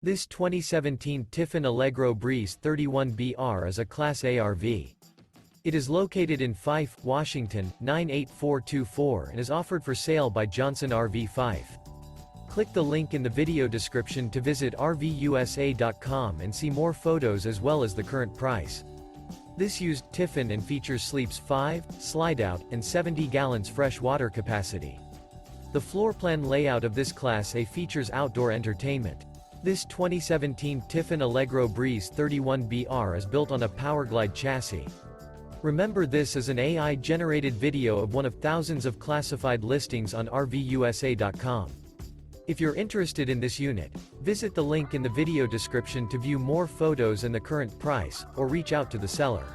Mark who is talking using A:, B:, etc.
A: This 2017 Tiffin Allegro Breeze 31BR is a Class A RV. It is located in Fife, Washington, 98424 and is offered for sale by Johnson RV Fife. Click the link in the video description to visit RVUSA.com and see more photos as well as the current price. This used Tiffin and features sleeps 5, Slideout, and 70 gallons fresh water capacity. The floor plan layout of this Class A features outdoor entertainment. This 2017 Tiffin Allegro Breeze 31BR is built on a Powerglide chassis. Remember, this is an AI-generated video of one of thousands of classified listings on RVUSA.com. If you're interested in this unit, visit the link in the video description to view more photos and the current price, or reach out to the seller.